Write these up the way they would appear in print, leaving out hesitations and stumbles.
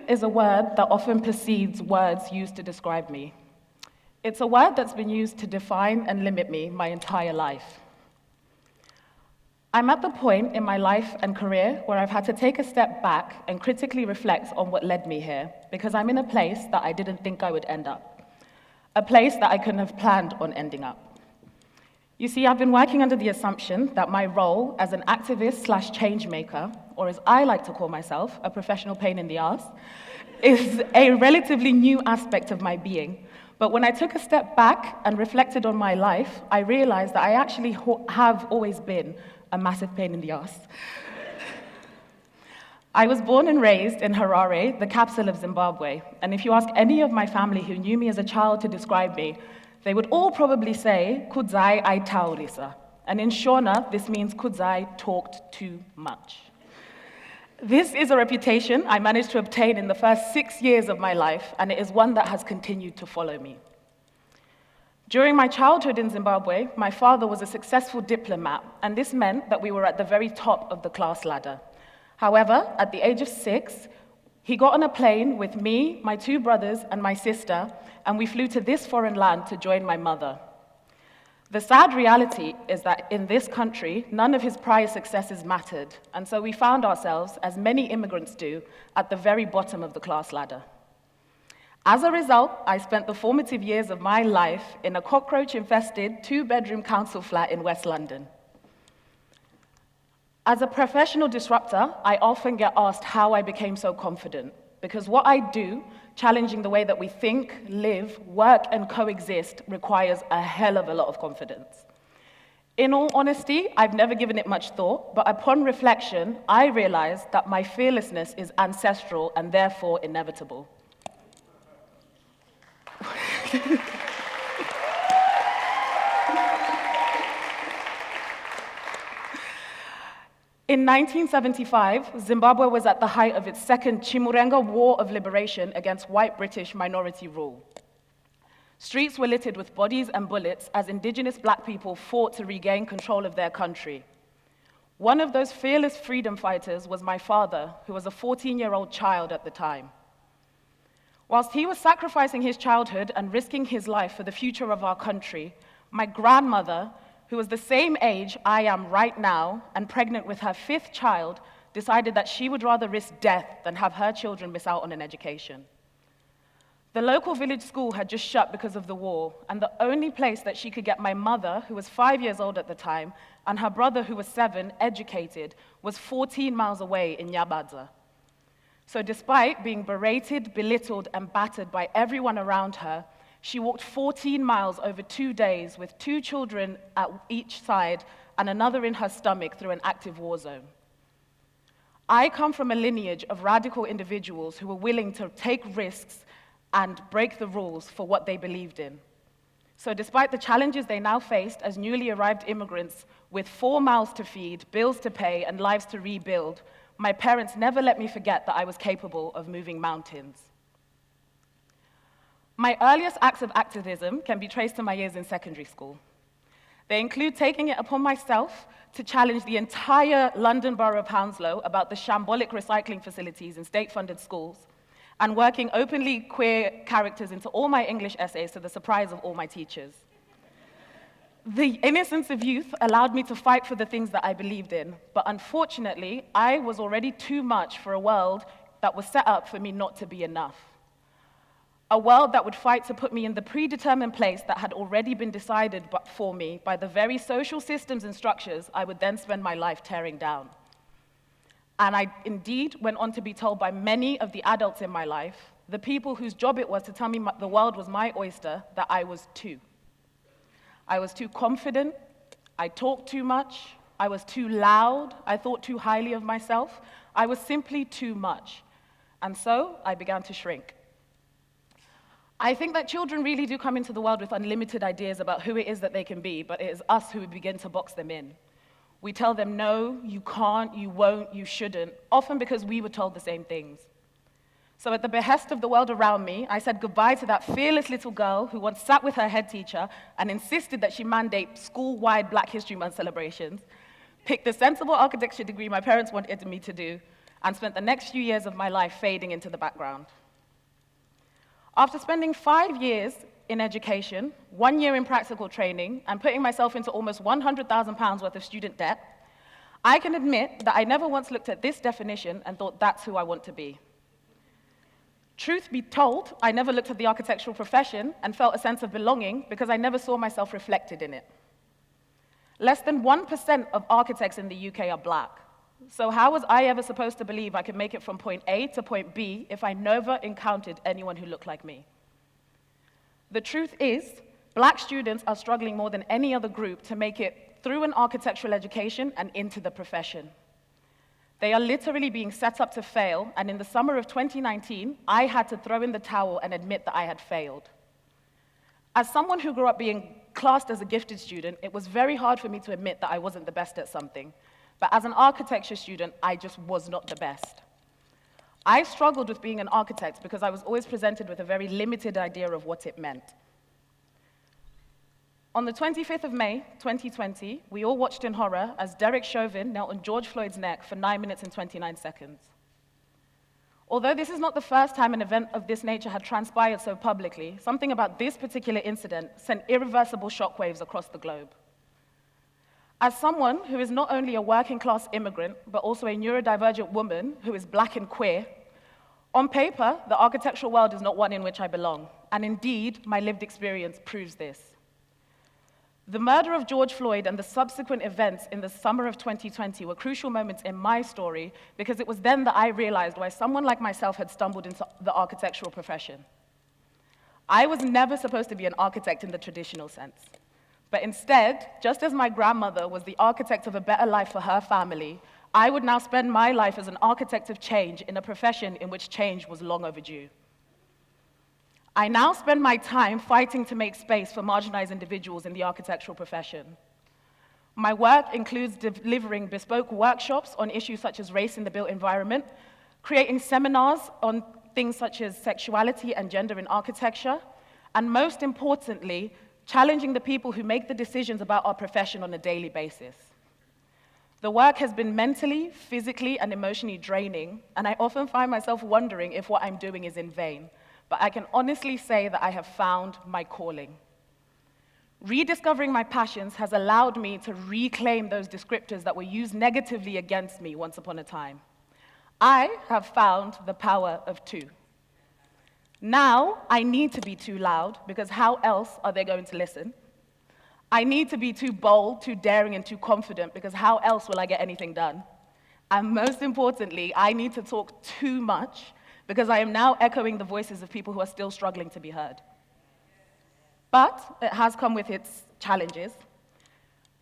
is a word that often precedes words used to describe me. It's a word that's been used to define and limit me my entire life. I'm at the point in my life and career where I've had to take a step back and critically reflect on what led me here, because I'm in a place that I didn't think I would end up, a place that I couldn't have planned on ending up. You see, I've been working under the assumption that my role as an activist/change maker, or as I like to call myself, a professional pain in the ass, is a relatively new aspect of my being. But when I took a step back and reflected on my life, I realized that I actually have always been a massive pain in the ass. I was born and raised in Harare, the capital of Zimbabwe, and if you ask any of my family who knew me as a child to describe me, they would all probably say, Kudzai aitaurisa. And in Shona, this means Kudzai talked too much. This is a reputation I managed to obtain in the first 6 years of my life, and it is one that has continued to follow me. During my childhood in Zimbabwe, my father was a successful diplomat, and this meant that we were at the very top of the class ladder. However, at the age of 6, he got on a plane with me, my 2 brothers, and my sister, and we flew to this foreign land to join my mother. The sad reality is that in this country, none of his prior successes mattered, and so we found ourselves, as many immigrants do, at the very bottom of the class ladder. As a result, I spent the formative years of my life in a cockroach-infested 2-bedroom council flat in West London. As a professional disruptor, I often get asked how I became so confident, because what I do, challenging the way that we think, live, work, and coexist, requires a hell of a lot of confidence. In all honesty, I've never given it much thought, but upon reflection, I realized that my fearlessness is ancestral and therefore inevitable. In 1975, Zimbabwe was at the height of its second Chimurenga War of Liberation against white British minority rule. Streets were littered with bodies and bullets as indigenous black people fought to regain control of their country. One of those fearless freedom fighters was my father, who was a 14-year-old child at the time. Whilst he was sacrificing his childhood and risking his life for the future of our country, my grandmother, who was the same age I am right now and pregnant with her 5th child, decided that she would rather risk death than have her children miss out on an education. The local village school had just shut because of the war, and the only place that she could get my mother, who was 5 years old at the time, and her brother, who was 7, educated, was 14 miles away in Nyabadza. So despite being berated, belittled, and battered by everyone around her, she walked 14 miles over 2 days with 2 children at each side and another in her stomach through an active war zone. I come from a lineage of radical individuals who were willing to take risks and break the rules for what they believed in. So despite the challenges they now faced as newly arrived immigrants with 4 mouths to feed, bills to pay, and lives to rebuild, my parents never let me forget that I was capable of moving mountains. My earliest acts of activism can be traced to my years in secondary school. They include taking it upon myself to challenge the entire London Borough of Hounslow about the shambolic recycling facilities in state-funded schools, and working openly queer characters into all my English essays to the surprise of all my teachers. The innocence of youth allowed me to fight for the things that I believed in, but unfortunately, I was already too much for a world that was set up for me not to be enough. A world that would fight to put me in the predetermined place that had already been decided for me by the very social systems and structures I would then spend my life tearing down. And I indeed went on to be told by many of the adults in my life, the people whose job it was to tell me the world was my oyster, that I was too. I was too confident, I talked too much, I was too loud, I thought too highly of myself, I was simply too much. And so I began to shrink. I think that children really do come into the world with unlimited ideas about who it is that they can be, but it is us who begin to box them in. We tell them, no, you can't, you won't, you shouldn't, often because we were told the same things. So at the behest of the world around me, I said goodbye to that fearless little girl who once sat with her head teacher and insisted that she mandate school-wide Black History Month celebrations, picked the sensible architecture degree my parents wanted me to do, and spent the next few years of my life fading into the background. After spending 5 years in education, 1 year in practical training, and putting myself into almost £100,000 worth of student debt, I can admit that I never once looked at this definition and thought that's who I want to be. Truth be told, I never looked at the architectural profession and felt a sense of belonging because I never saw myself reflected in it. Less than 1% of architects in the UK are black. So how was I ever supposed to believe I could make it from point A to point B if I never encountered anyone who looked like me? The truth is, black students are struggling more than any other group to make it through an architectural education and into the profession. They are literally being set up to fail, and in the summer of 2019, I had to throw in the towel and admit that I had failed. As someone who grew up being classed as a gifted student, it was very hard for me to admit that I wasn't the best at something. But as an architecture student, I just was not the best. I struggled with being an architect because I was always presented with a very limited idea of what it meant. On the 25th of May, 2020, we all watched in horror as Derek Chauvin knelt on George Floyd's neck for 9 minutes and 29 seconds. Although this is not the first time an event of this nature had transpired so publicly, something about this particular incident sent irreversible shockwaves across the globe. As someone who is not only a working-class immigrant, but also a neurodivergent woman who is black and queer, on paper, the architectural world is not one in which I belong, and indeed, my lived experience proves this. The murder of George Floyd and the subsequent events in the summer of 2020 were crucial moments in my story because it was then that I realized why someone like myself had stumbled into the architectural profession. I was never supposed to be an architect in the traditional sense. But instead, just as my grandmother was the architect of a better life for her family, I would now spend my life as an architect of change in a profession in which change was long overdue. I now spend my time fighting to make space for marginalized individuals in the architectural profession. My work includes delivering bespoke workshops on issues such as race in the built environment, creating seminars on things such as sexuality and gender in architecture, and most importantly, challenging the people who make the decisions about our profession on a daily basis. The work has been mentally, physically, and emotionally draining, and I often find myself wondering if what I'm doing is in vain. But I can honestly say that I have found my calling. Rediscovering my passions has allowed me to reclaim those descriptors that were used negatively against me once upon a time. I have found the power of two. Now, I need to be too loud, because how else are they going to listen? I need to be too bold, too daring, and too confident, because how else will I get anything done? And most importantly, I need to talk too much, because I am now echoing the voices of people who are still struggling to be heard. But it has come with its challenges.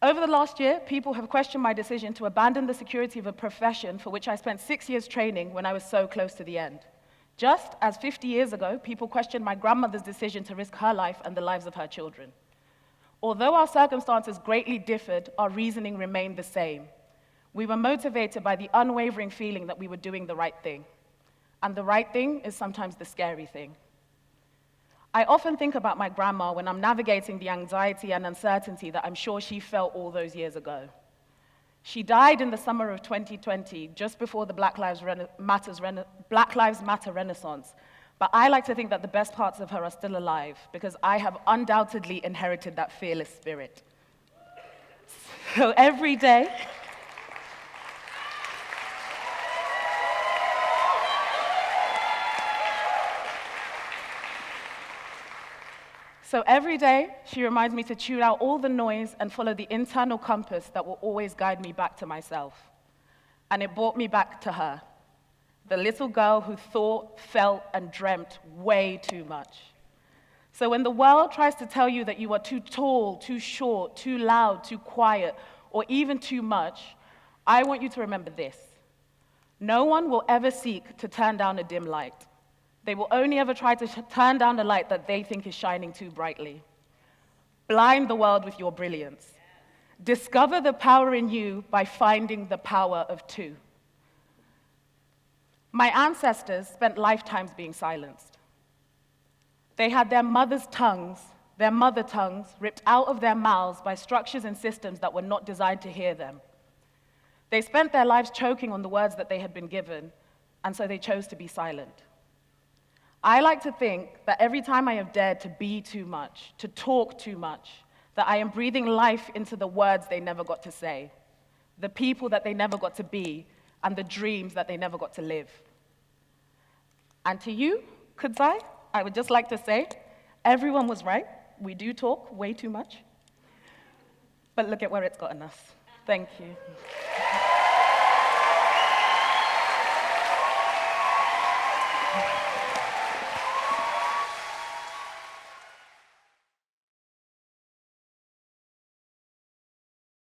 Over the last year, people have questioned my decision to abandon the security of a profession for which I spent 6 years training when I was so close to the end. Just as 50 years ago, people questioned my grandmother's decision to risk her life and the lives of her children. Although our circumstances greatly differed, our reasoning remained the same. We were motivated by the unwavering feeling that we were doing the right thing. And the right thing is sometimes the scary thing. I often think about my grandma when I'm navigating the anxiety and uncertainty that I'm sure she felt all those years ago. She died in the summer of 2020, just before the Black Lives Matter Renaissance. But I like to think that the best parts of her are still alive, because I have undoubtedly inherited that fearless spirit. So every day, she reminds me to tune out all the noise and follow the internal compass that will always guide me back to myself. And it brought me back to her, the little girl who thought, felt, and dreamt way too much. So when the world tries to tell you that you are too tall, too short, too loud, too quiet, or even too much, I want you to remember this. No one will ever seek to turn down a dim light. They will only ever try to turn down a light that they think is shining too brightly. Blind the world with your brilliance. Discover the power in you by finding the power of two. My ancestors spent lifetimes being silenced. They had their mother tongues, ripped out of their mouths by structures and systems that were not designed to hear them. They spent their lives choking on the words that they had been given, and so they chose to be silent. I like to think that every time I have dared to be too much, to talk too much, that I am breathing life into the words they never got to say, the people that they never got to be, and the dreams that they never got to live. And to you, Kudzai, I would just like to say, everyone was right. We do talk way too much. But look at where it's gotten us. Thank you.